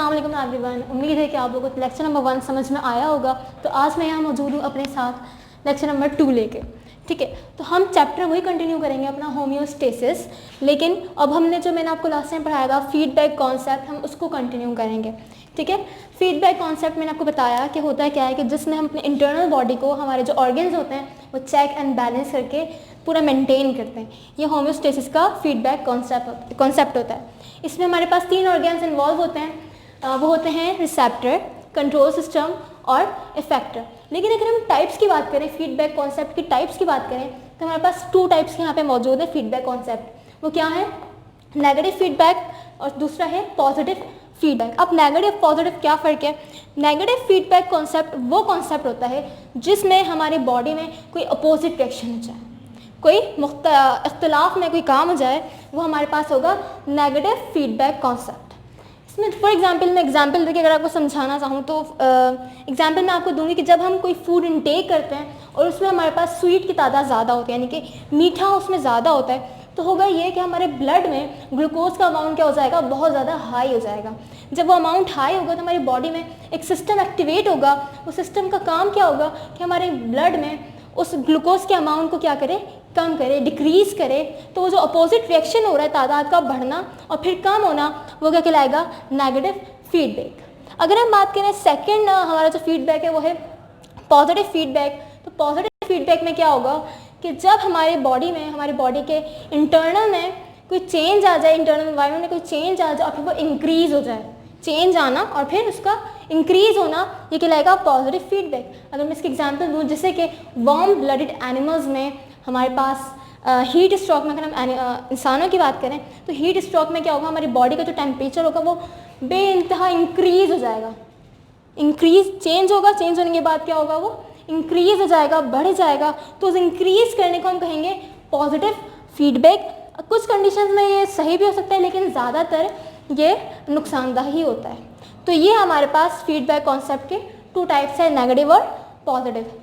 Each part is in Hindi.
अस्सलाम वालेकुम एवरीवन। उम्मीद है कि आप लोगों को लेक्चर नंबर 1 समझ में आया होगा। तो आज मैं यहाँ मौजूद हूँ अपने साथ लेक्चर नंबर 2 लेके। ठीक है, तो हम चैप्टर वही कंटिन्यू करेंगे अपना होम्योस्टेसिस, लेकिन अब हमने जो मैंने आपको लास्ट टाइम पढ़ाया था फीडबैक कॉन्सेप्ट, हम उसको कंटिन्यू करेंगे। ठीक है, फीडबैक कॉन्सेप्ट मैंने आपको बताया कि होता है क्या है कि जिसमें हम अपने इंटरनल बॉडी को, हमारे जो ऑर्गन्स होते हैं वो चेक एंड बैलेंस करके पूरा मेंटेन करते हैं। ये होम्योस्टेसिस का फीडबैक कॉन्सेप्ट होता है। इसमें हमारे पास 3 ऑर्गन्स इन्वॉल्व होते हैं, वो होते हैं रिसेप्टर, कंट्रोल सिस्टम और इफेक्टर। लेकिन अगर हम टाइप्स की बात करें, फीडबैक कॉन्सेप्ट की टाइप्स की बात करें, तो हमारे पास 2 टाइप्स के यहाँ पे मौजूद है फीडबैक कॉन्सेप्ट। वो क्या है? नेगेटिव फीडबैक और दूसरा है पॉजिटिव फीडबैक। अब नेगेटिव पॉजिटिव क्या फ़र्क है? नेगेटिव फीडबैक कॉन्सेप्ट वो कॉन्सेप्ट होता है जिसमें हमारी बॉडी में कोई अपोजिट रिएक्शन हो जाए, कोई इख्तिलाफ में कोई काम हो जाए, वो हमारे पास होगा नेगेटिव फीडबैक कॉन्सेप्ट। इसमें फॉर एग्जांपल मैं एग्जांपल देके अगर आपको समझाना चाहूँ तो एग्जांपल मैं आपको दूंगी कि जब हम कोई फूड इनटेक करते हैं और उसमें हमारे पास स्वीट की तादाद ज़्यादा होती है, यानी कि मीठा उसमें ज़्यादा होता है, तो होगा ये कि हमारे ब्लड में ग्लूकोज का अमाउंट क्या हो जाएगा? बहुत ज़्यादा हाई हो जाएगा। जब वो अमाउंट हाई होगा तो हमारी बॉडी में एक सिस्टम एक्टिवेट होगा। उस सिस्टम का काम क्या होगा कि हमारे ब्लड में उस ग्लूकोज के अमाउंट को क्या करे? कम करे, डिक्रीज़ करे। तो वो जो अपोजिट रिएक्शन हो रहा है, तादाद का बढ़ना और फिर कम होना, वो क्या कहलाएगा? Negative feedback. अगर हम बात करें सेकंड हमारा जो फीडबैक है वो है पॉजिटिव फीडबैक। तो पॉजिटिव फीडबैक में क्या होगा कि जब हमारे बॉडी में, हमारी बॉडी के इंटरनल में कोई चेंज आ जाए, इंटरनल एनवायरनमेंट में कोई चेंज आ जाए और फिर वो इंक्रीज़ हो जाए, चेंज आना और फिर उसका इंक्रीज़ होना, ये कहलाएगा पॉजिटिव फीडबैक। अगर मैं इसकी एग्जांपल दूँ, जैसे कि वार्म ब्लडेड एनिमल्स में हमारे पास हीट स्ट्रोक में, अगर हम इंसानों की बात करें तो हीट स्ट्रोक में क्या होगा? हमारी बॉडी का जो टेम्परेचर होगा वो बेइंतहा इंक्रीज़ हो जाएगा, इंक्रीज़ चेंज होगा, चेंज होने के बाद क्या होगा? वो इंक्रीज़ हो जाएगा, बढ़ जाएगा। तो उस इंक्रीज़ करने को हम कहेंगे पॉजिटिव फीडबैक। कुछ कंडीशंस में ये सही भी हो सकता है, लेकिन ज़्यादातर ये नुकसानदायक ही होता है। तो ये हमारे पास फीडबैक कॉन्सेप्ट के 2 टाइप्स है, नेगेटिव और पॉजिटिव।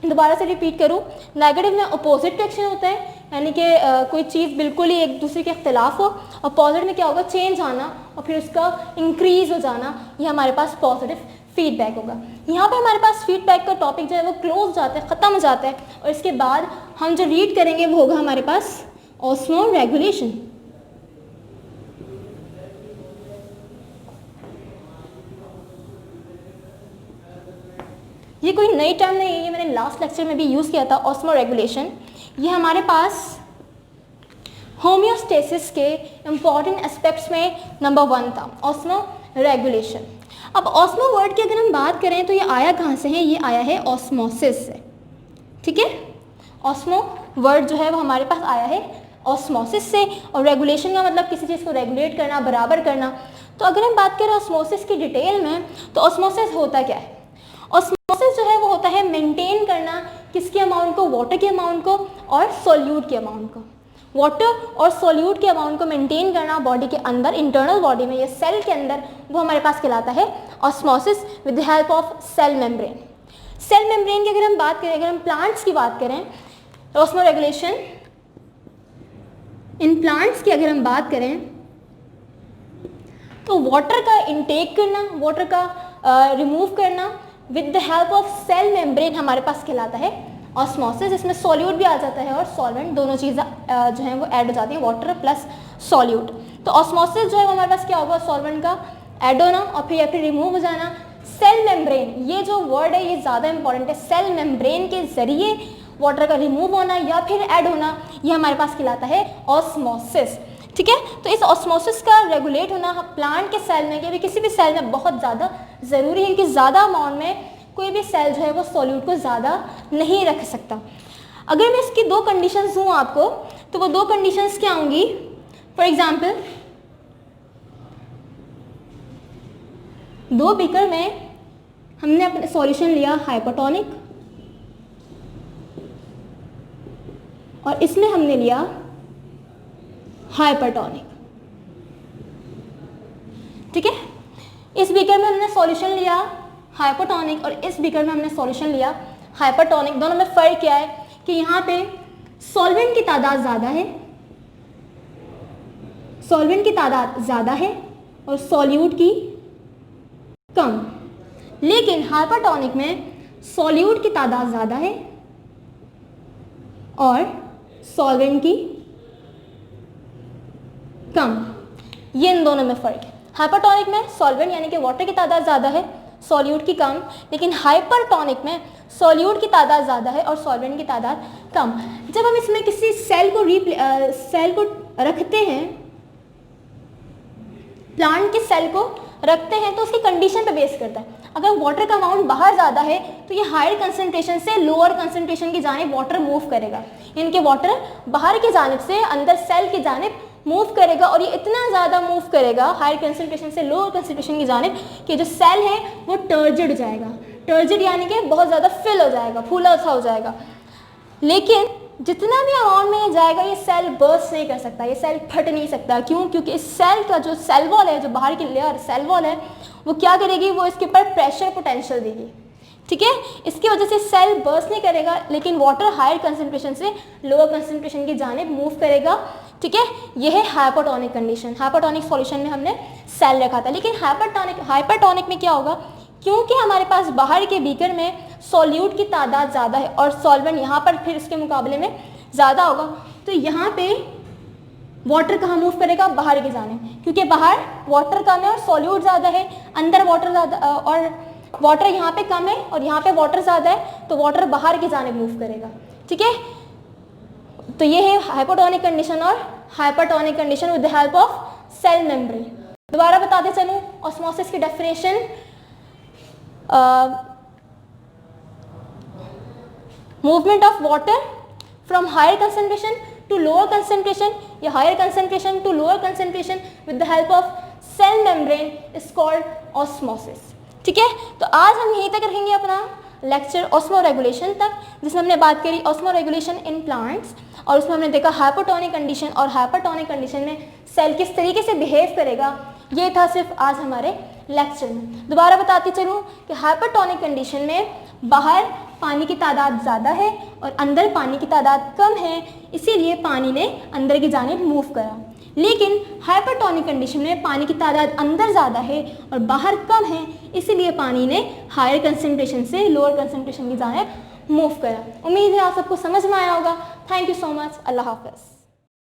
दोबारा से रिपीट करूँ, नेगेटिव में अपोजिट रिएक्शन होता है, यानी कि कोई चीज़ बिल्कुल ही एक दूसरे के खिलाफ हो, और पॉजिटिव में क्या होगा? चेंज आना और फिर उसका इंक्रीज़ हो जाना, ये हमारे पास पॉजिटिव फीडबैक होगा। यहाँ पे हमारे पास फीडबैक का टॉपिक जो है वो क्लोज जाता है, ख़त्म हो जाता है, और इसके बाद हम जो रीड करेंगे वो होगा हमारे पास ऑस्मो रेगुलेशन। ये कोई नई टर्म नहीं है, ये मैंने लास्ट लेक्चर में भी यूज़ किया था, ऑस्मो रेगुलेशन। ये हमारे पास होम्योस्टेसिस के इम्पॉर्टेंट एस्पेक्ट्स में नंबर 1 था, ऑस्मो रेगुलेशन। अब ऑस्मो वर्ड की अगर हम बात करें तो ये आया कहाँ से है? ये आया है ऑस्मोसिस से। ठीक है, ऑस्मो वर्ड जो है वो हमारे पास आया है ऑस्मोसिस से, और रेगुलेशन का मतलब किसी चीज़ को रेगुलेट करना, बराबर करना। तो अगर हम बात करें ऑस्मोसिस की डिटेल में, तो ऑस्मोसिस होता क्या है? ऑस्मोसिस जो है वो होता है मेंटेन करना किसके अमाउंट को? वाटर के अमाउंट को और सोल्यूट के अमाउंट को। वाटर और सोल्यूट के अमाउंट को मेंटेन करना बॉडी के अंदर, इंटरनल बॉडी में या सेल के अंदर, वो हमारे पास कहलाता है osmosis with the help of cell membrane. Cell membrane की अगर हम बात करें, अगर हम प्लांट्स की बात करें, ऑस्मो रेगुलेशन इन प्लांट्स की अगर हम बात करें तो वाटर का इंटेक करना, वाटर का रिमूव करना with the help of cell membrane हमारे पास कहलाता है ऑस्मोसिस। इसमें सॉल्यूट भी आ जाता है और सॉल्वेंट, दोनों चीज़ें जो हैं वो ऐड हो जाती हैं, वाटर प्लस सॉल्यूट। तो ऑस्मोसिस जो है वो हमारे पास क्या होगा? सॉल्वेंट का ऐड होना और फिर या फिर रिमूव हो जाना। सेल मेम्ब्रेन, ये जो वर्ड है ये ज़्यादा इंपॉर्टेंट है। सेल मेम्ब्रेन के जरिए वाटर का रिमूव होना या फिर ऐड होना, ये हमारे पास कहलाता है ऑस्मोसिस। ठीक है, तो इस ऑस्मोसिस का रेगुलेट होना प्लांट के सेल में या किसी भी सेल में बहुत ज़्यादा ज़रूरी है, कि ज़्यादा अमाउंट में कोई भी सेल जो है वो सॉल्यूट को ज़्यादा नहीं रख सकता। अगर मैं इसकी 2 कंडीशंस दूँ आपको, तो वो 2 कंडीशंस क्या होंगी? फॉर एग्जांपल, 2 बीकर में हमने अपने सॉल्यूशन लिया हाइपोटोनिक, और इसमें हमने लिया हाइपरटोनिक। ठीक है, इस बीकर में हमने सॉल्यूशन लिया हाइपोटोनिक और इस बीकर में हमने सॉल्यूशन लिया हाइपरटोनिक। दोनों में फ़र्क क्या है कि यहाँ पे सॉल्वेंट की तादाद ज़्यादा है, सॉल्वेंट की तादाद ज़्यादा है और सॉल्यूट की कम, लेकिन हाइपरटोनिक में सॉल्यूट की तादाद ज़्यादा है और सॉल्वेंट की कम। ये इन दोनों में फ़र्क है। हाइपरटोनिक में सॉल्वेंट यानी कि वाटर की तादाद ज़्यादा है, सॉल्यूट की कम, लेकिन हाइपरटोनिक में सॉल्यूट की तादाद ज़्यादा है और सॉल्वेंट की तादाद कम। जब हम इसमें किसी सेल को रखते हैं, प्लांट के सेल को रखते हैं, तो उसकी कंडीशन पे बेस करता है। अगर वाटर का अमाउंट बाहर ज़्यादा है तो ये हायर कंसंट्रेशन से लोअर कंसंट्रेशन की जानिब वाटर मूव करेगा, यानी कि वाटर बाहर की जानिब से अंदर सेल की जानिब मूव करेगा, और ये इतना ज़्यादा मूव करेगा हायर कंसंट्रेशन से लोअर कंसंट्रेशन की जानिब कि जो सेल है वो टर्जिड जाएगा। टर्जिड यानी कि बहुत ज़्यादा फिल हो जाएगा, फूला सा हो जाएगा। लेकिन जितना भी अमाउंट में ये जाएगा, ये सेल बर्स्ट नहीं कर सकता, ये सेल फट नहीं सकता। क्यों? क्योंकि इस सेल का जो सेल वॉल है, जो बाहर की लेयर सेल वॉल है, वो क्या करेगी, वो इसके ऊपर प्रेशर पोटेंशियल देगी। ठीक है, इसकी वजह से सेल बर्स्ट नहीं करेगा, लेकिन वाटर हायर कंसंट्रेशन से लोअर कंसंट्रेशन की जानिब मूव करेगा। ठीक है, यह है हाइपरटोनिक कंडीशन। हाइपरटोनिक सॉल्यूशन में हमने सेल रखा था, लेकिन हाइपरटोनिक में क्या होगा, क्योंकि हमारे पास बाहर के बीकर में सॉल्यूट की तादाद ज़्यादा है और सॉल्वेंट यहाँ पर फिर इसके मुकाबले में ज़्यादा होगा, तो यहाँ पे वाटर कहाँ मूव करेगा, बाहर की जानिब, क्योंकि बाहर वाटर कम है और सॉल्यूट ज़्यादा है, अंदर वाटर ज़्यादा और वाटर यहाँ पे कम है और यहाँ पे वाटर ज़्यादा है, तो वाटर बाहर की जानिब मूव करेगा। ठीक है, तो ये है हाइपोटोनिक कंडीशन और hypertonic condition with the help of cell membrane. दोबारा बताते चलूँ ऑस्मोसिस की definition. Movement of water from higher concentration to lower concentration या higher concentration to lower concentration with the help of cell membrane is called osmosis. ठीक है, तो आज हम यहीं तक रखेंगे अपना लेक्चर ऑस्मो रेगुलेशन तक, जिसमें हमने बात करी ऑस्मो रेगुलेशन इन प्लांट्स, और उसमें हमने देखा हाइपोटोनिक कंडीशन और हाइपरटोनिक कंडीशन में सेल किस तरीके से बिहेव करेगा। ये था सिर्फ आज हमारे लेक्चर में। दोबारा बताती चलूँ कि हाइपरटोनिक कंडीशन में बाहर पानी की तादाद ज़्यादा है और अंदर पानी की तादाद कम है, इसीलिए पानी ने अंदर की जानिब मूव करा। लेकिन हाइपरटोनिक कंडीशन में पानी की तादाद अंदर ज़्यादा है और बाहर कम है, इसीलिए पानी ने हायर कंसंट्रेशन से लोअर कंसंट्रेशन की जानिब मूव करा। उम्मीद है आप सबको समझ में आया होगा। Thank you so much. अल्लाह हाफ़िज़।